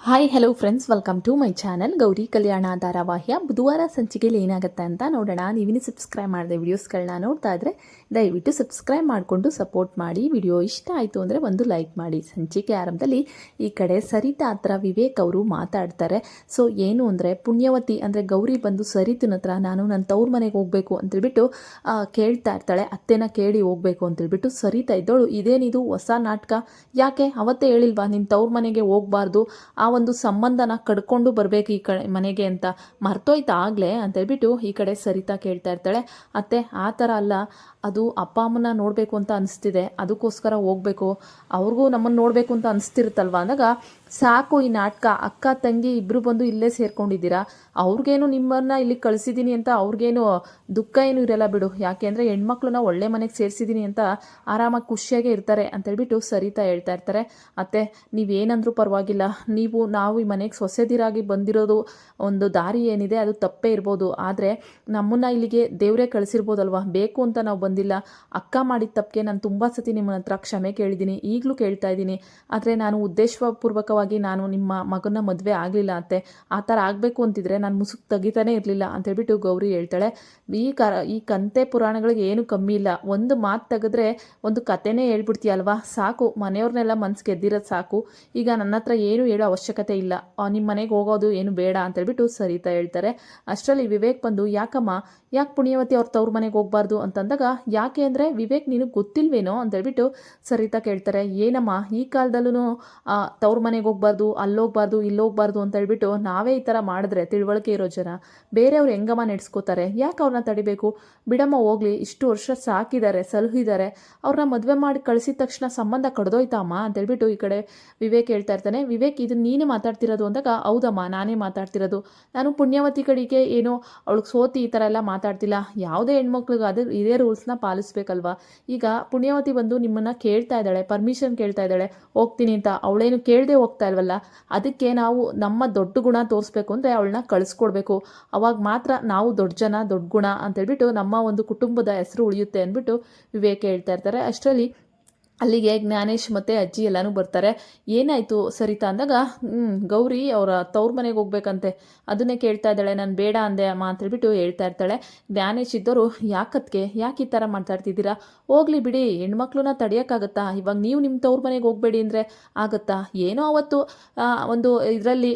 Hi hello friends, welcome to my channel Gauri Kalyana ಧಾರಾವಾಹಿಯ ಬುಧವಾರ ಸಂಚಿಕೆಯಲ್ಲಿ ಏನಾಗುತ್ತೆ ಅಂತ ನೋಡೋಣ. ನೀವಿನ್ನು ಸಬ್ಸ್ಕ್ರೈಬ್ ಮಾಡಿದೆ ವಿಡಿಯೋಸ್ಗಳನ್ನ ನೋಡ್ತಾ ಇದ್ರೆ ದಯವಿಟ್ಟು ಸಬ್ಸ್ಕ್ರೈಬ್ ಮಾಡಿಕೊಂಡು ಸಪೋರ್ಟ್ ಮಾಡಿ. ವಿಡಿಯೋ ಇಷ್ಟ ಆಯಿತು ಅಂದರೆ ಒಂದು ಲೈಕ್ ಮಾಡಿ. ಸಂಚಿಕೆ ಆರಂಭದಲ್ಲಿ ಈ ಕಡೆ ಸರಿತಾ ಹತ್ರ ವಿವೇಕ್ ಅವರು ಮಾತಾಡ್ತಾರೆ. ಸೊ ಏನು ಅಂದರೆ ಪುಣ್ಯವತಿ ಅಂದರೆ ಗೌರಿ ಬಂದು ಸರಿತನ ಹತ್ರ ನಾನು ನನ್ನ ತವ್ರ ಮನೆಗೆ ಹೋಗಬೇಕು ಅಂತೇಳ್ಬಿಟ್ಟು ಕೇಳ್ತಾ ಇರ್ತಾಳೆ. ಅತ್ತೆನ ಕೇಳಿ ಹೋಗಬೇಕು ಅಂತೇಳ್ಬಿಟ್ಟು ಸರಿತಾ ಇದ್ದೋಳು ಇದೇನಿದು ಹೊಸ ನಾಟಕ, ಯಾಕೆ ಅವತ್ತೇ ಹೇಳಿಲ್ವಾ ನಿನ್ನ ತವ್ರ ಮನೆಗೆ ಹೋಗಬಾರ್ದು, ಆ ಒಂದು ಸಂಬಂಧನ ಕಡ್ಕೊಂಡು ಬರಬೇಕು ಈ ಕಡೆ ಮನೆಗೆ ಅಂತ ಮರ್ತೋಯ್ತಾ ಆಗಲೇ ಅಂತೇಳ್ಬಿಟ್ಟು ಈ ಕಡೆ ಸರಿತಾ ಕೇಳ್ತಾ ಇರ್ತಾಳೆ. ಅತ್ತೆ ಆ ಥರ ಅಲ್ಲ, ಅದು ಅಪ್ಪ ಅಮ್ಮನ ನೋಡಬೇಕು ಅಂತ ಅನಿಸ್ತಿದೆ, ಅದಕ್ಕೋಸ್ಕರ ಹೋಗಬೇಕು, ಅವ್ರಿಗೂ ನಮ್ಮನ್ನು ನೋಡಬೇಕು ಅಂತ ಅನಿಸ್ತಿರುತ್ತಲ್ವ ಅಂದಾಗ ಸಾಕು ಈ ನಾಟಕ. ಅಕ್ಕ ತಂಗಿ ಇಬ್ಬರು ಬಂದು ಇಲ್ಲೇ ಸೇರ್ಕೊಂಡಿದ್ದೀರಾ, ಅವ್ರಿಗೇನು ನಿಮ್ಮನ್ನು ಇಲ್ಲಿ ಕಳಿಸಿದ್ದೀನಿ ಅಂತ ಅವ್ರಿಗೇನು ದುಃಖ ಏನು ಇರಲ್ಲ ಬಿಡು, ಯಾಕೆಂದರೆ ಹೆಣ್ಮಕ್ಳನ್ನ ಒಳ್ಳೆ ಮನೆಗೆ ಸೇರಿಸಿದ್ದೀನಿ ಅಂತ ಆರಾಮಾಗಿ ಖುಷಿಯಾಗೇ ಇರ್ತಾರೆ ಅಂತೇಳ್ಬಿಟ್ಟು ಸರಿತಾ ಹೇಳ್ತಾ ಇರ್ತಾರೆ. ಅತ್ತೆ ನೀವೇನಂದ್ರೂ ಪರವಾಗಿಲ್ಲ, ನಾವು ಈ ಮನೆಗೆ ಸೊಸೆದಿರಾಗಿ ಬಂದಿರೋದು ಒಂದು ದಾರಿ ಏನಿದೆ ಅದು ತಪ್ಪೇ ಇರ್ಬೋದು, ಆದರೆ ನಮ್ಮನ್ನು ಇಲ್ಲಿಗೆ ದೇವರೇ ಕಳಿಸಿರ್ಬೋದಲ್ವ, ಬೇಕು ಅಂತ ನಾವು ಬಂದಿಲ್ಲ. ಅಕ್ಕ ಮಾಡಿದ ತಪ್ಪಿಗೆ ನಾನು ತುಂಬ ಸತಿ ನಿಮ್ಮ ಹತ್ರ ಕ್ಷಮೆ ಕೇಳಿದ್ದೀನಿ, ಈಗಲೂ ಕೇಳ್ತಾ ಇದ್ದೀನಿ, ಆದರೆ ನಾನು ಉದ್ದೇಶಪೂರ್ವಕವಾಗಿ ನಾನು ನಿಮ್ಮ ಮಗನ ಮದುವೆ ಆಗಲಿಲ್ಲ ಅತ್ತೆ, ಆ ಥರ ಆಗಬೇಕು ಅಂತಿದ್ರೆ ನಾನು ಮುಸುಕು ತೆಗಿತಾನೆ ಇರಲಿಲ್ಲ ಅಂತೇಳ್ಬಿಟ್ಟು ಗೌರಿ ಹೇಳ್ತಾಳೆ. ಈ ಕಂತೆ ಪುರಾಣಗಳಿಗೆ ಏನು ಕಮ್ಮಿ ಇಲ್ಲ, ಒಂದು ಮಾತು ತೆಗೆದ್ರೆ ಒಂದು ಕತೆನೇ ಹೇಳ್ಬಿಡ್ತೀಯಲ್ವಾ, ಸಾಕು ಮನೆಯವ್ರನ್ನೆಲ್ಲ ಮನ್ಸು ಗೆದ್ದಿರೋದು ಸಾಕು, ಈಗ ನನ್ನ ಹತ್ರ ಏನು ಹೇಳೋ ಅವಶ್ಯಕತೆ ಇಲ್ಲ, ನಿಮ್ಮ ಮನೆಗೆ ಹೋಗೋದು ಏನು ಬೇಡ ಅಂತೇಳ್ಬಿಟ್ಟು ಸರಿತಾ ಹೇಳ್ತಾರೆ. ಅಷ್ಟರಲ್ಲಿ ವಿವೇಕ್ ಬಂದು ಯಾಕಮ್ಮ, ಯಾಕೆ ಪುಣ್ಯವತಿ ಅವ್ರ ತವ್ರ ಮನೆಗೆ ಹೋಗ್ಬಾರ್ದು ಅಂತಂದಾಗ ಯಾಕೆ ಅಂದರೆ ವಿವೇಕ್ ನಿನಗೆ ಗೊತ್ತಿಲ್ವೇನೋ ಅಂತೇಳ್ಬಿಟ್ಟು ಸರಿತಾ ಕೇಳ್ತಾರೆ. ಏನಮ್ಮ ಈ ಕಾಲದಲ್ಲೂ ತವ್ರ ಮನೆಗೆ ಹೋಗ್ಬಾರ್ದು, ಅಲ್ಲೋಗ್ಬಾರ್ದು ಇಲ್ಲೋಗ್ಬಾರ್ದು ಅಂತ ಹೇಳ್ಬಿಟ್ಟು ನಾವೇ ಈ ಥರ ಮಾಡಿದ್ರೆ ತಿಳುವಳಿಕೆ ಇರೋ ಜನ ಬೇರೆಯವ್ರು ಹೆಂಗಮ್ಮ ನಡೆಸ್ಕೋತಾರೆ, ಯಾಕೆ ಅವ್ರನ್ನ ತಡಿಬೇಕು, ಬಿಡಮ್ಮ ಹೋಗ್ಲಿ, ಇಷ್ಟು ವರ್ಷ ಸಾಕಿದ್ದಾರೆ ಸಲಹಿದ್ದಾರೆ, ಅವ್ರನ್ನ ಮದುವೆ ಮಾಡಿ ಕಳಿಸಿದ ತಕ್ಷಣ ಸಂಬಂಧ ಕಡ್ದೋಯ್ತಾ ಅಮ್ಮ ಅಂತೇಳ್ಬಿಟ್ಟು ಈ ಕಡೆ ವಿವೇಕ್ ಹೇಳ್ತಾ ಇರ್ತಾನೆ. ವಿವೇಕ್ ಇದು ನೀನು ಮಾತಾಡ್ತಿರೋದು ಅಂದಾಗ ಹೌದಮ್ಮ ನಾನೇ ಮಾತಾಡ್ತಿರೋದು, ನಾನು ಪುಣ್ಯವತಿ ಕಡೆಗೆ ಏನೋ ಅವಳಿಗೆ ಸೋತಿ ಈ ಥರ ಎಲ್ಲ ಮಾತಾಡ್ತಿಲ್ಲ, ಯಾವುದೇ ಹೆಣ್ಮಕ್ಳಿಗೆ ಇದೇ ರೂಲ್ಸ್ನ ಪಾಲಿಸ್ಬೇಕಲ್ವಾ. ಈಗ ಪುಣ್ಯವತಿ ಬಂದು ನಿಮ್ಮನ್ನು ಕೇಳ್ತಾ ಇದ್ದಾಳೆ, ಪರ್ಮಿಷನ್ ಕೇಳ್ತಾ ಇದ್ದಾಳೆ ಹೋಗ್ತೀನಿ ಅಂತ, ಅವಳೇನು ಕೇಳದೆ ಹೋಗ್ತಾ ಇಲ್ವಲ್ಲ, ಅದಕ್ಕೆ ನಾವು ನಮ್ಮ ದೊಡ್ಡ ಗುಣ ತೋರಿಸ್ಬೇಕು ಅಂದರೆ ಅವಳನ್ನ ಕಳಿಸ್ಕೊಡ್ಬೇಕು, ಅವಾಗ ಮಾತ್ರ ನಾವು ದೊಡ್ಡ ಜನ ದೊಡ್ಡ ಗುಣ ಅಂತೇಳ್ಬಿಟ್ಟು ನಮ್ಮ ಒಂದು ಕುಟುಂಬದ ಹೆಸರು ಉಳಿಯುತ್ತೆ ಅಂದ್ಬಿಟ್ಟು ವಿವೇಕ್ ಹೇಳ್ತಾ ಇರ್ತಾರೆ. ಅಷ್ಟರಲ್ಲಿ ಅಲ್ಲಿಗೆ ಜ್ಞಾನೇಶ್ ಮತ್ತು ಅಜ್ಜಿ ಎಲ್ಲನೂ ಬರ್ತಾರೆ. ಏನಾಯಿತು ಸರಿತಾ ಅಂದಾಗ ಗೌರಿ ಅವರ ತವ್ರ ಮನೆಗೆ ಹೋಗ್ಬೇಕಂತೆ, ಅದನ್ನೇ ಕೇಳ್ತಾ ಇದ್ದಾಳೆ, ನಾನು ಬೇಡ ಅಂದೆ ಅಮ್ಮ ಅಂತೇಳ್ಬಿಟ್ಟು ಹೇಳ್ತಾ ಇರ್ತಾಳೆ. ಜ್ಞಾನೇಶ್ ಇದ್ದವರು ಯಾಕೆ ಈ ಥರ ಮಾತಾಡ್ತಿದ್ದೀರಾ, ಹೋಗ್ಲಿ ಬಿಡಿ, ಹೆಣ್ಮಕ್ಳನ್ನ ತಡೆಯೋಕ್ಕಾಗತ್ತಾ, ಇವಾಗ ನೀವು ನಿಮ್ಮ ತವ್ರ ಮನೆಗೆ ಹೋಗಬೇಡಿ ಅಂದರೆ ಆಗುತ್ತಾ, ಏನೋ ಅವತ್ತು ಒಂದು ಇದರಲ್ಲಿ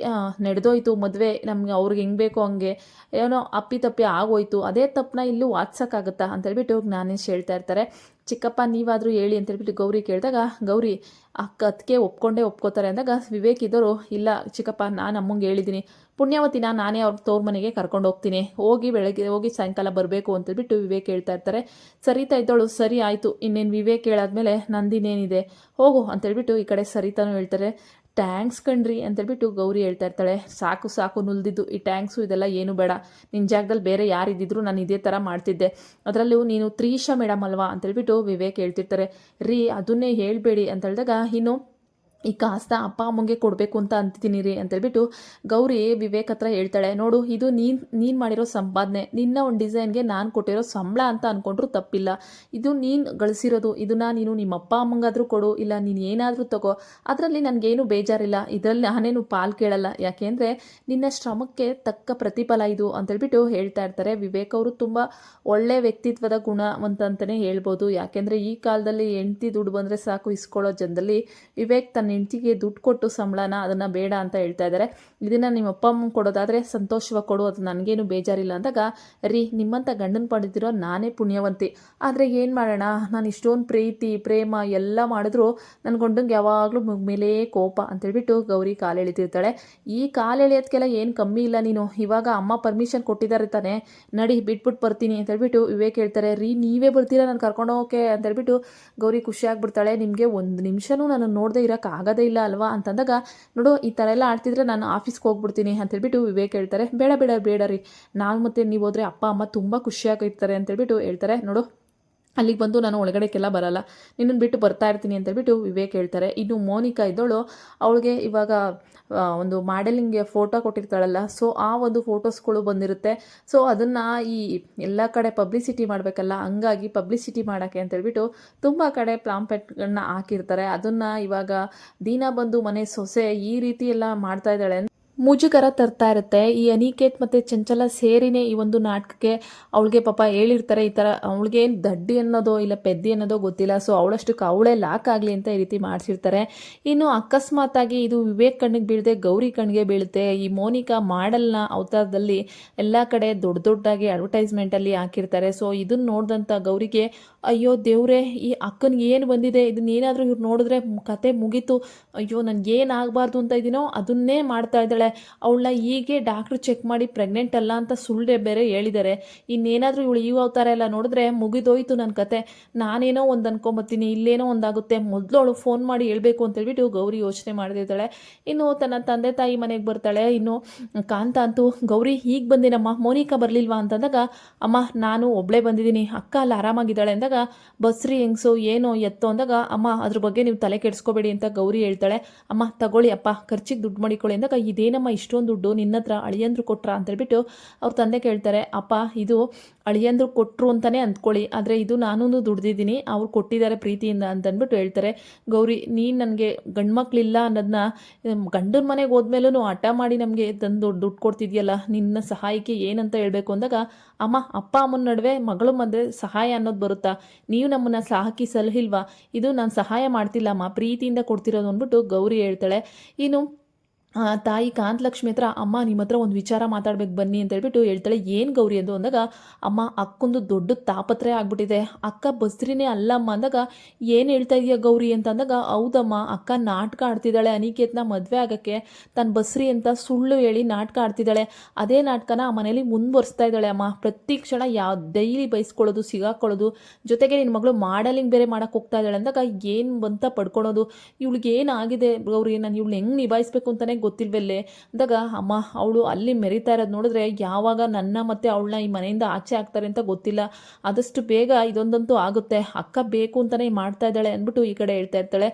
ನಡೆದೋಯ್ತು ಮದುವೆ, ನಮ್ಗೆ ಅವ್ರಿಗೆ ಹೆಂಗೆ ಬೇಕೋ ಹಂಗೆ ಏನೋ ಅಪ್ಪಿ ಆಗೋಯ್ತು, ಅದೇ ತಪ್ಪನ್ನ ಇಲ್ಲೂ ವಾದಿಸೋಕ್ಕಾಗತ್ತಾ ಅಂತೇಳ್ಬಿಟ್ಟು ಜ್ಞಾನೇಶ್ ಹೇಳ್ತಾ ಇರ್ತಾರೆ. ಚಿಕ್ಕಪ್ಪ ನೀವಾದರೂ ಹೇಳಿ ಅಂತೇಳ್ಬಿಟ್ಟು ಗೌರಿ ಕೇಳಿದಾಗ ಗೌರಿ ಅದಕ್ಕೆ ಒಪ್ಕೋತಾರೆ ಅಂದಾಗ ವಿವೇಕ್ ಇದ್ದವರು ಇಲ್ಲ ಚಿಕ್ಕಪ್ಪ ನಾನು ಅಮ್ಮಂಗೆ ಹೇಳಿದ್ದೀನಿ, ಪುಣ್ಯವತಿನ ನಾನೇ ಅವ್ರ ತವ್ರ ಮನೆಗೆ ಕರ್ಕೊಂಡು ಹೋಗ್ತೀನಿ, ಬೆಳಗ್ಗೆ ಹೋಗಿ ಸಾಯಂಕಾಲ ಬರಬೇಕು ಅಂತೇಳ್ಬಿಟ್ಟು ವಿವೇಕ್ ಹೇಳ್ತಾ ಇರ್ತಾರೆ. ಸರಿತಾ ಇದ್ದವಳು ಸರಿ ಆಯಿತು, ಇನ್ನೇನು ವಿವೇಕ್ ಹೇಳಾದ್ಮೇಲೆ ನಂದಿನೇನಿದೆ ಹೋಗು ಅಂತೇಳ್ಬಿಟ್ಟು ಈ ಕಡೆ ಸರಿತಾನು ಹೇಳ್ತಾರೆ. ಟ್ಯಾಂಕ್ಸ್ ಕಣ್ರಿ ಅಂತೇಳ್ಬಿಟ್ಟು ಗೌರಿ ಹೇಳ್ತಾ ಇರ್ತಾಳೆ. ಸಾಕು ನುಲ್ದಿದ್ದು ಈ ಟ್ಯಾಂಕ್ಸು ಇದೆಲ್ಲ ಏನು ಬೇಡ, ನಿನ್ನ ಜಾಗದಲ್ಲಿ ಬೇರೆ ಯಾರಿದ್ದಿದ್ರು ನಾನು ಇದೇ ಥರ ಮಾಡ್ತಿದ್ದೆ, ಅದರಲ್ಲೂ ನೀನು ತ್ರೀಶಾ ಮೇಡಮ್ ಅಲ್ವಾ ಅಂತೇಳ್ಬಿಟ್ಟು ವಿವೇಕ್ ಹೇಳ್ತಿರ್ತಾರೆ. ರೀ ಅದನ್ನೇ ಹೇಳಬೇಡಿ ಅಂತ ಹೇಳಿದಾಗ ಇನ್ನು ಈ ಕಾಸ್ತ ಅಪ್ಪ ಅಮ್ಮಂಗೆ ಕೊಡಬೇಕು ಅಂತ ಅಂತಿದ್ದೀನಿ ರೀ ಅಂತೇಳ್ಬಿಟ್ಟು ಗೌರಿ ವಿವೇಕ್ ಹತ್ರ ಹೇಳ್ತಾಳೆ. ನೋಡು ಇದು ನೀನು ಮಾಡಿರೋ ಸಂಪಾದನೆ, ನಿನ್ನ ಒಂದು ಡಿಸೈನ್ಗೆ ನಾನು ಕೊಟ್ಟಿರೋ ಸಂಬಳ ಅಂತ ಅಂದ್ಕೊಂಡ್ರು ತಪ್ಪಿಲ್ಲ, ಇದು ನೀನು ಗಳಿಸಿರೋದು, ಇದನ್ನು ನೀನು ನಿಮ್ಮ ಅಪ್ಪ ಅಮ್ಮಂಗಾದರೂ ಕೊಡು, ಇಲ್ಲ ನೀನು ಏನಾದರೂ ತಗೋ, ಅದರಲ್ಲಿ ನನಗೇನು ಬೇಜಾರಿಲ್ಲ, ಇದರಲ್ಲಿ ನಾನೇನು ಪಾಲು ಕೇಳಲ್ಲ, ಯಾಕೆಂದರೆ ನಿನ್ನ ಶ್ರಮಕ್ಕೆ ತಕ್ಕ ಪ್ರತಿಫಲ ಇದು ಅಂತೇಳ್ಬಿಟ್ಟು ಹೇಳ್ತಾ ಇರ್ತಾರೆ. ವಿವೇಕ್ ಅವರು ತುಂಬ ಒಳ್ಳೆಯ ವ್ಯಕ್ತಿತ್ವದ ಗುಣವಂತಂತಲೇ ಹೇಳ್ಬೋದು, ಯಾಕೆಂದರೆ ಈ ಕಾಲದಲ್ಲಿ ಹೆಂಡ್ತಿ ದುಡ್ಡು ಬಂದರೆ ಸಾಕು ಇಸ್ಕೊಳ್ಳೋ ಜನದಲ್ಲಿ ವಿವೇಕ್ ತನ್ನ ಹೆಂಡ್ತಿಗೆ ದುಡ್ಡು ಕೊಟ್ಟು ಸಂಬಳನ ಅದನ್ನು ಬೇಡ ಅಂತ ಹೇಳ್ತಾ ಇದ್ದಾರೆ. ಇದನ್ನು ನಿಮ್ಮ ಅಪ್ಪ ಅಮ್ಮ ಕೊಡೋದಾದರೆ ಸಂತೋಷವಾಗಿ ಕೊಡು, ಅದು ನನಗೇನು ಬೇಜಾರಿಲ್ಲ ಅಂದಾಗ ರೀ ನಿಮ್ಮಂಥ ಗಂಡನ ಪಡೆದಿರೋ ನಾನೇ ಪುಣ್ಯವಂತಿ, ಆದರೆ ಏನು ಮಾಡೋಣ, ನಾನು ಇಷ್ಟೊಂದು ಪ್ರೀತಿ ಪ್ರೇಮ ಎಲ್ಲ ಮಾಡಿದ್ರು ನನ್ನ ಗಂಡಂಗೆ ಯಾವಾಗಲೂ ಮೇಲೆ ಕೋಪ ಅಂತೇಳ್ಬಿಟ್ಟು ಗೌರಿ ಕಾಲು ಎಳಿತಿರ್ತಾಳೆ. ಈ ಕಾಲು ಎಳೆಯೋದಕ್ಕೆಲ್ಲ ಏನು ಕಮ್ಮಿ ಇಲ್ಲ ನೀನು, ಇವಾಗ ಅಮ್ಮ ಪರ್ಮಿಷನ್ ಕೊಟ್ಟಿದ್ದಾರೆ ತಾನೆ, ನಡಿ ಬಿಟ್ಬಿಟ್ಟು ಬರ್ತೀನಿ ಅಂತೇಳ್ಬಿಟ್ಟು ವಿವೇಕ್ ಹೇಳ್ತಾರೆ. ರೀ ನೀವೇ ಬರ್ತೀರಾ ನಾನು ಕರ್ಕೊಂಡು ಹೋಗೋಕೆ ಅಂತೇಳ್ಬಿಟ್ಟು ಗೌರಿ ಖುಷಿಯಾಗ್ಬಿಡ್ತಾಳೆ. ನಿಮಗೆ ಒಂದು ನಿಮಿಷನೂ ನಾನು ನೋಡದೆ ಇರೋಕೆ ಆಗೋದೇ ಇಲ್ಲ ಅಲ್ವಾ ಅಂತಂದಾಗ ನೋಡು ಈ ಥರ ಎಲ್ಲ ಆಡ್ತಿದ್ರೆ ನಾನು ಆಫೀಸ್ಗೆ ಹೋಗ್ಬಿಡ್ತೀನಿ ಅಂತೇಳ್ಬಿಟ್ಟು ವಿವೇಕ್ ಹೇಳ್ತಾರೆ. ಬೇಡ ರೀ, ನಾನು ಮತ್ತೆ ನೀವು ಹೋದರೆ ಅಪ್ಪ ಅಮ್ಮ ತುಂಬ ಖುಷಿಯಾಗಿರ್ತಾರೆ ಅಂತೇಳ್ಬಿಟ್ಟು ಹೇಳ್ತಾರೆ. ನೋಡು ಅಲ್ಲಿಗೆ ಬಂದು ನಾನು ಒಳಗಡೆಗೆಲ್ಲ ಬರಲ್ಲ, ನಿನ್ನನ್ನು ಬಿಟ್ಟು ಬರ್ತಾ ಇರ್ತೀನಿ ಅಂತೇಳ್ಬಿಟ್ಟು ವಿವೇಕ್ ಹೇಳ್ತಾರೆ. ಇನ್ನು ಮೋನಿಕಾ ಇದ್ದವಳು, ಅವಳಿಗೆ ಇವಾಗ ಒಂದು ಮಾಡೆಲಿಂಗ್ಗೆ ಫೋಟೋ ಕೊಟ್ಟಿರ್ತಾಳಲ್ಲ, ಸೊ ಆ ಒಂದು ಫೋಟೋಸ್ಗಳು ಬಂದಿರುತ್ತೆ. ಸೊ ಅದನ್ನು ಈ ಎಲ್ಲ ಕಡೆ ಪಬ್ಲಿಸಿಟಿ ಮಾಡಬೇಕಲ್ಲ, ಹಂಗಾಗಿ ಪಬ್ಲಿಸಿಟಿ ಮಾಡೋಕ್ಕೆ ಅಂತೇಳ್ಬಿಟ್ಟು ತುಂಬ ಕಡೆ ಪ್ಲಾಂಪೆಟ್ಗಳನ್ನ ಹಾಕಿರ್ತಾರೆ. ಅದನ್ನು ಇವಾಗ ದೀನಾ ಬಂದು ಮನೆ ಸೊಸೆ ಈ ರೀತಿ ಎಲ್ಲ ಮಾಡ್ತಾ ಇದ್ದಾಳೆ, ಮುಜುಗರ ತರ್ತಾ ಇರುತ್ತೆ. ಈ ಅನಿಕೇತ್ ಮತ್ತು ಚಂಚಲ ಸೇರಿನೇ ಈ ಒಂದು ನಾಟಕಕ್ಕೆ ಅವಳಿಗೆ ಪಾಪ ಹೇಳಿರ್ತಾರೆ, ಈ ಥರ ಅವಳಿಗೆ ಏನು ದಡ್ಡಿ ಅನ್ನೋದೋ ಇಲ್ಲ ಪೆದ್ದಿ ಅನ್ನೋದೋ ಗೊತ್ತಿಲ್ಲ, ಸೊ ಅವಳಷ್ಟಕ್ಕೆ ಅವಳೇ ಲಾಕ್ ಆಗಲಿ ಅಂತ ಈ ರೀತಿ ಮಾಡಿಸಿರ್ತಾರೆ. ಇನ್ನು ಅಕಸ್ಮಾತಾಗಿ ಇದು ವಿವೇಕ್ ಕಣ್ಣಿಗೆ ಬೀಳದೆ ಗೌರಿ ಕಣ್ಣಿಗೆ ಬೀಳುತ್ತೆ. ಈ ಮೋನಿಕಾ ಮಾಡಲ್ನ ಅವತಾರದಲ್ಲಿ ಎಲ್ಲ ಕಡೆ ದೊಡ್ಡ ದೊಡ್ಡದಾಗಿ ಅಡ್ವರ್ಟೈಸ್ಮೆಂಟಲ್ಲಿ ಹಾಕಿರ್ತಾರೆ. ಸೊ ಇದನ್ನು ನೋಡಿದಂಥ ಗೌರಿಗೆ ಅಯ್ಯೋ ದೇವ್ರೆ, ಈ ಅಕ್ಕನಿಗೆ ಏನು ಬಂದಿದೆ, ಇದನ್ನೇನಾದರೂ ಇವ್ರು ನೋಡಿದ್ರೆ ಕತೆ ಮುಗೀತು, ಅಯ್ಯೋ ನನಗೇನಾಗಬಾರ್ದು ಅಂತ ಇದ್ದೀನೋ ಅದನ್ನೇ ಮಾಡ್ತಾ ಇದ್ದಾಳೆ. ಅವಳನ್ನ ಹೀಗೆ ಡಾಕ್ಟ್ರು ಚೆಕ್ ಮಾಡಿ ಪ್ರೆಗ್ನೆಂಟ್ ಅಲ್ಲ ಅಂತ ಸುಳ್ಳೆ ಬೇರೆ ಹೇಳಿದ್ದಾರೆ. ಇನ್ನೇನಾದರೂ ಇವಳು ಈ ಅವತಾರ ಎಲ್ಲ ನೋಡಿದ್ರೆ ಮುಗಿದೋಯ್ತು ನನ್ನ ಕತೆ, ನಾನೇನೋ ಒಂದು ಅನ್ಕೊಂಬತ್ತೀನಿ, ಇಲ್ಲೇನೋ ಒಂದಾಗುತ್ತೆ, ಮೊದಲು ಅವಳು ಫೋನ್ ಮಾಡಿ ಹೇಳ್ಬೇಕು ಅಂತೇಳ್ಬಿಟ್ಟು ಗೌರಿ ಯೋಚನೆ ಮಾಡ್ತಿದ್ದಾಳೆ. ಇನ್ನು ತನ್ನ ತಂದೆ ತಾಯಿ ಮನೆಗೆ ಬರ್ತಾಳೆ. ಇನ್ನು ಕಾಂತ ಅಂತೂ ಗೌರಿ ಹೀಗೆ ಬಂದಿನಮ್ಮ, ಮೋನಿಕಾ ಬರಲಿಲ್ವಾ ಅಂತಂದಾಗ, ಅಮ್ಮ ನಾನು ಒಬ್ಬಳೇ ಬಂದಿದ್ದೀನಿ, ಅಕ್ಕ ಅಲ್ಲಿ ಆರಾಮಾಗಿದ್ದಾಳೆ ಅಂದಾಗ, ಬಸ್ರಿ ಹೆಂಗ್ಸು ಏನೋ ಎತ್ತೋ ಅಂದಾಗ, ಅಮ್ಮ ಅದ್ರ ಬಗ್ಗೆ ನೀವು ತಲೆ ಕೆಡಿಸ್ಕೋಬೇಡಿ ಅಂತ ಗೌರಿ ಹೇಳ್ತಾಳೆ. ಅಮ್ಮ ತಗೊಳ್ಳಿ ಅಪ್ಪ, ಖರ್ಚಿಗೆ ದುಡ್ಡು ಮಾಡಿಕೊಳ್ಳಿ ಅಂದಾಗ, ಇದೇನಮ್ಮ ಇಷ್ಟೊಂದು ದುಡ್ಡು ನಿನ್ನ ಹತ್ರ ಅಳಿಯಂದ್ರು ಕೊಟ್ರಾ ಅಂತೇಳ್ಬಿಟ್ಟು ಅವ್ರ ತಂದೆ ಕೇಳ್ತಾರೆ. ಅಪ್ಪ ಇದು ಅಳಿಯಂದ್ರು ಕೊಟ್ಟರು ಅಂತಲೇ ಅಂದ್ಕೊಳ್ಳಿ, ಆದರೆ ಇದು ನಾನು ದುಡ್ದಿದ್ದೀನಿ, ಅವ್ರು ಕೊಟ್ಟಿದ್ದಾರೆ ಪ್ರೀತಿಯಿಂದ ಅಂತಂದ್ಬಿಟ್ಟು ಹೇಳ್ತಾರೆ. ಗೌರಿ, ನೀನು ನನಗೆ ಗಂಡು ಮಕ್ಕಳಿಲ್ಲ ಅನ್ನೋದನ್ನ ಗಂಡನ ಮನೆಗೆ ಹೋದ್ಮೇಲೂ ಹಠ ಮಾಡಿ ನಮಗೆ ತಂದು ದುಡ್ಡು ಕೊಡ್ತಿದ್ಯಲ್ಲ, ನಿನ್ನ ಸಹಾಯಕ್ಕೆ ಏನಂತ ಹೇಳಬೇಕು ಅಂದಾಗ, ಅಮ್ಮ ಅಪ್ಪ ಅಮ್ಮನ ನಡುವೆ ಮಗಳು ಮಧ್ಯೆ ಸಹಾಯ ಅನ್ನೋದು ಬರುತ್ತಾ, ನೀವು ನಮ್ಮನ್ನು ಸಾಕಿ ಸಲಹಿಲ್ವಾ, ಇದು ನಾನು ಸಹಾಯ ಮಾಡ್ತಿಲ್ಲಮ್ಮ, ಪ್ರೀತಿಯಿಂದ ಕೊಡ್ತಿರೋದು ಅಂದ್ಬಿಟ್ಟು ಗೌರಿ ಹೇಳ್ತಾಳೆ. ಇನ್ನು ತಾಯಿ ಕಾಂತಲಕ್ಷ್ಮಿ ಹತ್ರ, ಅಮ್ಮ ನಿಮ್ಮ ಹತ್ರ ಒಂದು ವಿಚಾರ ಮಾತಾಡ್ಬೇಕು ಬನ್ನಿ ಅಂತ ಹೇಳ್ಬಿಟ್ಟು ಹೇಳ್ತಾಳೆ. ಏನು ಗೌರಿ ಎಂದು ಅಂದಾಗ, ಅಮ್ಮ ಅಕ್ಕೊಂದು ದೊಡ್ಡ ತಾಪತ್ರಯ ಆಗ್ಬಿಟ್ಟಿದೆ, ಅಕ್ಕ ಬಸ್ರಿನೇ ಅಲ್ಲಮ್ಮ ಅಂದಾಗ, ಏನು ಹೇಳ್ತಾ ಇದೆಯಾ ಗೌರಿ ಅಂತ ಅಂದಾಗ, ಹೌದಮ್ಮ ಅಕ್ಕ ನಾಟಕ ಆಡ್ತಿದ್ದಾಳೆ, ಅನಿಕೇತ್ನ ಮದುವೆ ಆಗೋಕ್ಕೆ ತನ್ನ ಬಸ್ರಿ ಅಂತ ಸುಳ್ಳು ಹೇಳಿ ನಾಟಕ ಆಡ್ತಿದ್ದಾಳೆ, ಅದೇ ನಾಟಕನ ಆ ಮನೇಲಿ ಮುಂದುವರಿಸ್ತಾ ಇದ್ದಾಳೆ ಅಮ್ಮ, ಪ್ರತಿ ಕ್ಷಣ ಡೈಲಿ ಬೈಸ್ಕೊಳ್ಳೋದು, ಸಿಗಾಕೊಳ್ಳೋದು, ಜೊತೆಗೆ ನಿನ್ನ ಮಗಳು ಮಾಡಲಿಂಗ್ ಬೇರೆ ಮಾಡೋಕ್ಕೆ ಹೋಗ್ತಾ ಇದ್ದಾಳೆ ಅಂದಾಗ, ಏನು ಬಂತ ಪಡ್ಕೊಳೋದು, ಇವಳಿಗೆ ಏನಾಗಿದೆ ಗೌರಿ, ನಾನು ಇವಳು ಹೆಂಗೆ ನಿಭಾಯಿಸ್ಬೇಕು ಅಂತಲೇ ಗೊತ್ತಿಲ್ವಲ್ಲೇ ಅಂದಾಗ, ಅಮ್ಮ ಅವಳು ಅಲ್ಲಿ ಮೆರಿತಾ ಇರೋದು ನೋಡಿದ್ರೆ ಯಾವಾಗ ನನ್ನ ಮತ್ತೆ ಅವಳನ್ನ ಈ ಮನೆಯಿಂದ ಆಚೆ ಆಗ್ತಾರೆ ಅಂತ ಗೊತ್ತಿಲ್ಲ, ಆದಷ್ಟು ಬೇಗ ಇದೊಂದಂತೂ ಆಗುತ್ತೆ, ಅಕ್ಕ ಬೇಕು ಅಂತಲೇ ಮಾಡ್ತಾ ಇದ್ದಾಳೆ ಅಂದ್ಬಿಟ್ಟು ಈ ಕಡೆ ಹೇಳ್ತಾ ಇರ್ತಾಳೆ.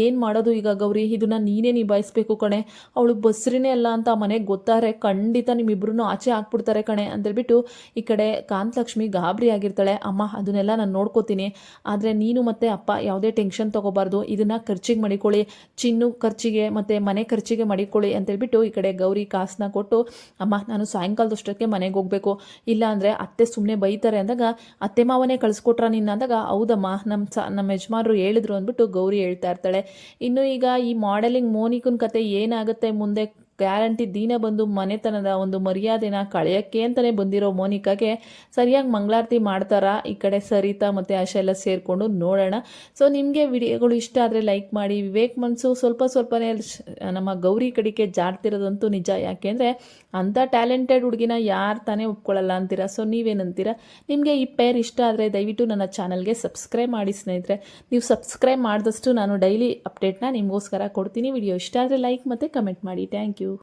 ಏನು ಮಾಡೋದು ಈಗ ಗೌರಿ, ಇದನ್ನ ನೀನೇ ನಿಭಾಯಿಸ್ಬೇಕು ಕಣೆ, ಅವಳು ಬಸ್ರಿನೇ ಅಲ್ಲ ಅಂತ ಮನೆಗೆ ಗೊತ್ತಾರೆ ಖಂಡಿತ ನಿಮ್ಮಿಬ್ರು ಆಚೆ ಹಾಕ್ಬಿಡ್ತಾರೆ ಕಣೆ ಅಂತೇಳ್ಬಿಟ್ಟು ಈ ಕಡೆ ಕಾಂತಲಕ್ಷ್ಮಿ ಗಾಬರಿ ಆಗಿರ್ತಾಳೆ. ಅಮ್ಮ ಅದನ್ನೆಲ್ಲ ನಾನು ನೋಡ್ಕೋತೀನಿ, ಆದರೆ ನೀನು ಮತ್ತೆ ಅಪ್ಪ ಯಾವುದೇ ಟೆನ್ಷನ್ ತೊಗೋಬಾರ್ದು, ಇದನ್ನು ಖರ್ಚಿಗೆ ಮಾಡಿಕೊಳ್ಳಿ, ಚಿನ್ನು ಖರ್ಚಿಗೆ ಮತ್ತು ಮನೆ ಖರ್ಚಿಗೆ ಮಾಡಿಕೊಳ್ಳಿ ಅಂತೇಳ್ಬಿಟ್ಟು ಈ ಕಡೆ ಗೌರಿ ಕಾಸನ್ನ ಕೊಟ್ಟು, ಅಮ್ಮ ನಾನು ಸಾಯಂಕಾಲದಷ್ಟಕ್ಕೆ ಮನೆಗೆ ಹೋಗಬೇಕು, ಇಲ್ಲ ಅಂದರೆ ಅತ್ತೆ ಸುಮ್ಮನೆ ಬೈತಾರೆ ಅಂದಾಗ, ಅತ್ತೆ ಮಾವನೇ ಕಳಿಸ್ಕೊಟ್ರ ನಿನ್ನ ಅಂದಾಗ, ಹೌದಮ್ಮ ನಮ್ಮ ಯಜಮಾನರು ಹೇಳಿದ್ರು ಅಂದ್ಬಿಟ್ಟು ಗೌರಿ ಹೇಳ್ತಾ ಇರ್ತಾಳೆ. ಇನ್ನು ಈಗ ಈ ಮಾಡೆಲಿಂಗ್ ಮೋನಿಕನ್ ಕತೆ ಏನಾಗುತ್ತೆ ಮುಂದೆ ಗ್ಯಾರಂಟಿ, ದೀನ ಬಂದು ಮನೆತನದ ಒಂದು ಮರ್ಯಾದೆನ ಕಳೆಯೋಕ್ಕೆ ಅಂತಲೇ ಬಂದಿರೋ ಮೋನಿಕಾಗೆ ಸರಿಯಾಗಿ ಮಂಗಳಾರತಿ ಮಾಡ್ತಾರಾ ಈ ಕಡೆ ಸರಿತಾ ಮತ್ತು ಆಶಾ ಎಲ್ಲ ಸೇರಿಕೊಂಡು ನೋಡೋಣ. ಸೊ ನಿಮಗೆ ವಿಡಿಯೋಗಳು ಇಷ್ಟ ಆದರೆ ಲೈಕ್ ಮಾಡಿ. ವಿವೇಕ್ ಮನಸ್ಸು ಸ್ವಲ್ಪನೇ ನಮ್ಮ ಗೌರಿ ಕಡೆಗೆ ಜಾಡ್ತಿರೋದಂತೂ ನಿಜ, ಯಾಕೆಂದರೆ ಅಂಥ ಟ್ಯಾಲೆಂಟೆಡ್ ಹುಡುಗಿನ ಯಾರು ತಾನೇ ಒಪ್ಕೊಳ್ಳಲ್ಲ ಅಂತೀರಾ. ಸೊ ನೀವೇನಂತೀರಾ? ನಿಮಗೆ ಈ ಪೇರ್ ಇಷ್ಟ ಆದರೆ ದಯವಿಟ್ಟು ನನ್ನ ಚಾನಲ್ಗೆ ಸಬ್ಸ್ಕ್ರೈಬ್ ಮಾಡಿ ಸ್ನೇಹಿತರೆ. ನೀವು ಸಬ್ಸ್ಕ್ರೈಬ್ ಮಾಡಿದಷ್ಟು ನಾನು ಡೈಲಿ ಅಪ್ಡೇಟ್ನ ನಿಮಗೋಸ್ಕರ ಕೊಡ್ತೀನಿ. ವಿಡಿಯೋ ಇಷ್ಟ ಆದರೆ ಲೈಕ್ ಮತ್ತು ಕಮೆಂಟ್ ಮಾಡಿ. Thank you.